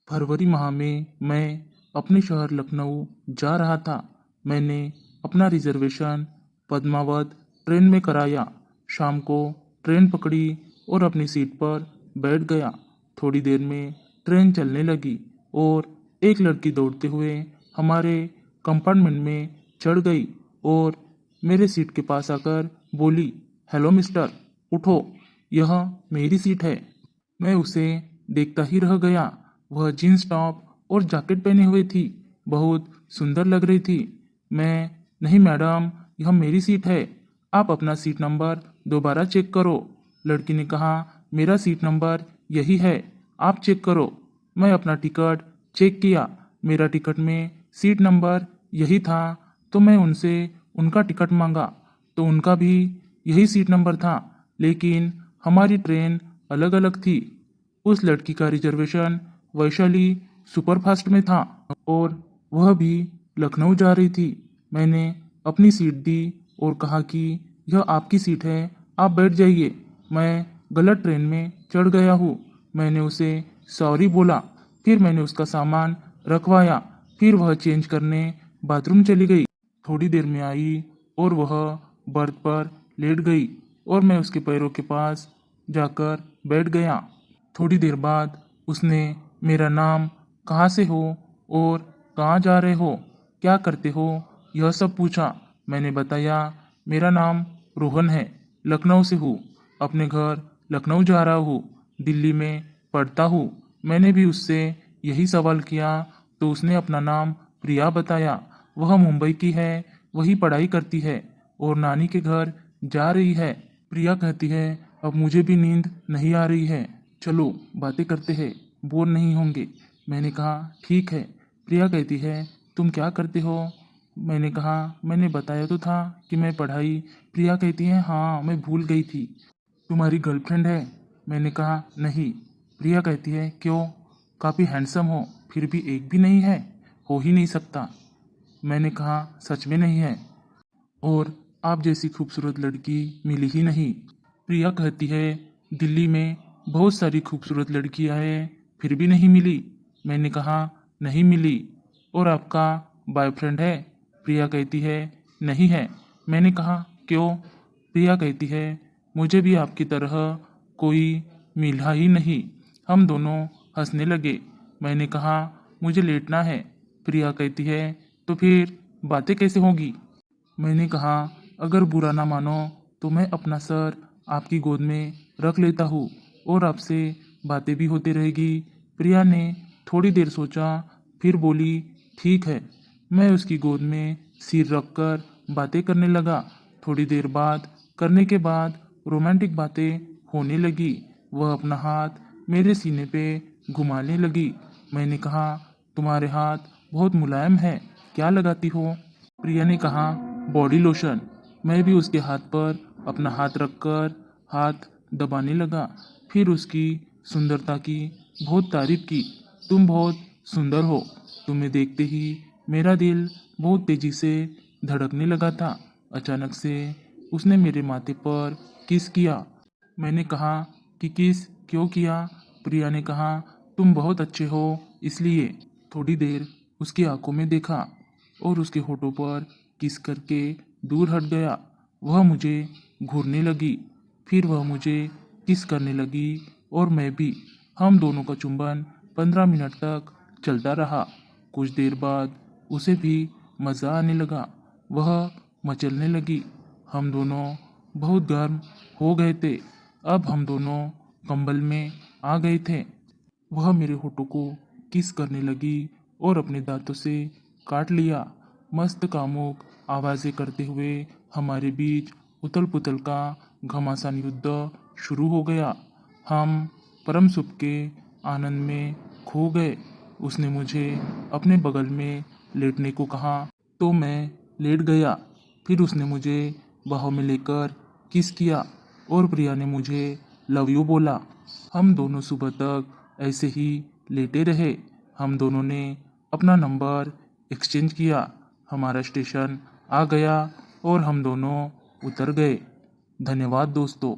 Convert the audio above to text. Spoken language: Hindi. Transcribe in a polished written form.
फरवरी माह में मैं अपने शहर लखनऊ जा रहा था। मैंने अपना रिजर्वेशन पद्मावत ट्रेन में कराया। शाम को ट्रेन पकड़ी और अपनी सीट पर बैठ गया। थोड़ी देर में ट्रेन चलने लगी और एक लड़की दौड़ते हुए हमारे कंपार्टमेंट में चढ़ गई और मेरे सीट के पास आकर बोली, हेलो मिस्टर, उठो, यह मेरी सीट है। मैं उसे देखता ही रह गया। वह जींस टॉप और जैकेट पहने हुए थी, बहुत सुंदर लग रही थी। मैं, नहीं मैडम, यह मेरी सीट है, आप अपना सीट नंबर दोबारा चेक करो। लड़की ने कहा, मेरा सीट नंबर यही है, आप चेक करो। मैं अपना टिकट चेक किया, मेरा टिकट में सीट नंबर यही था। तो मैं उनसे उनका टिकट मांगा तो उनका भी यही सीट नंबर था, लेकिन हमारी ट्रेन अलग अलग थी। उस लड़की का रिजर्वेशन वैशाली सुपरफास्ट में था और वह भी लखनऊ जा रही थी। मैंने अपनी सीट दी और कहा कि यह आपकी सीट है, आप बैठ जाइए, मैं गलत ट्रेन में चढ़ गया हूँ। मैंने उसे सॉरी बोला, फिर मैंने उसका सामान रखवाया, फिर वह चेंज करने बाथरूम चली गई। थोड़ी देर में आई और वह बर्थ पर लेट गई और मैं उसके पैरों के पास जाकर बैठ गया। थोड़ी देर बाद उसने मेरा नाम, कहाँ से हो और कहाँ जा रहे हो, क्या करते हो, यह सब पूछा। मैंने बताया, मेरा नाम रोहन है, लखनऊ से हूँ, अपने घर लखनऊ जा रहा हूँ, दिल्ली में पढ़ता हूँ। मैंने भी उससे यही सवाल किया तो उसने अपना नाम प्रिया बताया। वह मुंबई की है, वही पढ़ाई करती है और नानी के घर जा रही है। प्रिया कहती है, अब मुझे भी नींद नहीं आ रही है, चलो बातें करते हैं, बोर नहीं होंगे। मैंने कहा, ठीक है। प्रिया कहती है, तुम क्या करते हो? मैंने कहा, मैंने बताया तो था कि मैं पढ़ाई। प्रिया कहती है, हाँ मैं भूल गई थी, तुम्हारी गर्लफ्रेंड है? मैंने कहा, नहीं। प्रिया कहती है, क्यों? काफ़ी हैंडसम हो, फिर भी एक भी नहीं है? हो ही नहीं सकता। मैंने कहा, सच में नहीं है, और आप जैसी खूबसूरत लड़की मिली ही नहीं। प्रिया कहती है, दिल्ली में बहुत सारी खूबसूरत लड़कियां हैं, फिर भी नहीं मिली। मैंने कहा, नहीं मिली। और आपका बॉयफ्रेंड है? प्रिया कहती है, नहीं है। मैंने कहा, क्यों? प्रिया कहती है, मुझे भी आपकी तरह कोई मिला ही नहीं। हम दोनों हंसने लगे। मैंने कहा, मुझे लेटना है। प्रिया कहती है, तो फिर बातें कैसे होगी? मैंने कहा, अगर बुरा ना मानो तो मैं अपना सर आपकी गोद में रख लेता हूँ और आपसे बातें भी होती रहेगी। प्रिया ने थोड़ी देर सोचा, फिर बोली, ठीक है। मैं उसकी गोद में सिर रखकर बातें करने लगा। थोड़ी देर बात करने के बाद रोमांटिक बातें होने लगी। वह अपना हाथ मेरे सीने पे घुमाने लगी। मैंने कहा, तुम्हारे हाथ बहुत मुलायम है, क्या लगाती हो? प्रिया ने कहा, बॉडी लोशन। मैं भी उसके हाथ पर अपना हाथ रखकर हाथ दबाने लगा। फिर उसकी सुंदरता की बहुत तारीफ की। तुम बहुत सुंदर हो। तुम्हें देखते ही मेरा दिल बहुत तेजी से धड़कने लगा था। अचानक से उसने मेरे माथे पर किस किया। मैंने कहा कि किस क्यों किया? प्रिया ने कहा, तुम बहुत अच्छे हो इसलिए। थोड़ी देर उसकी आंखों में देखा और उसके होठों पर किस करके दूर हट गया। वह मुझे घूरने लगी, फिर वह मुझे किस करने लगी और मैं भी। हम दोनों का चुंबन 15 मिनट तक चलता रहा। कुछ देर बाद उसे भी मज़ा आने लगा, वह मचलने लगी। हम दोनों बहुत गर्म हो गए थे। अब हम दोनों कंबल में आ गए थे। वह मेरे होठों को किस करने लगी और अपने दांतों से काट लिया। मस्त कामुक आवाज़ें करते हुए हमारे बीच उथल पुथल का घमासान युद्ध शुरू हो गया। हम परम सुख के आनंद में खो गए। उसने मुझे अपने बगल में लेटने को कहा तो मैं लेट गया। फिर उसने मुझे बाहों में लेकर किस किया और प्रिया ने मुझे लव यू बोला। हम दोनों सुबह तक ऐसे ही लेटे रहे। हम दोनों ने अपना नंबर एक्सचेंज किया। हमारा स्टेशन आ गया और हम दोनों उतर गए। धन्यवाद दोस्तों।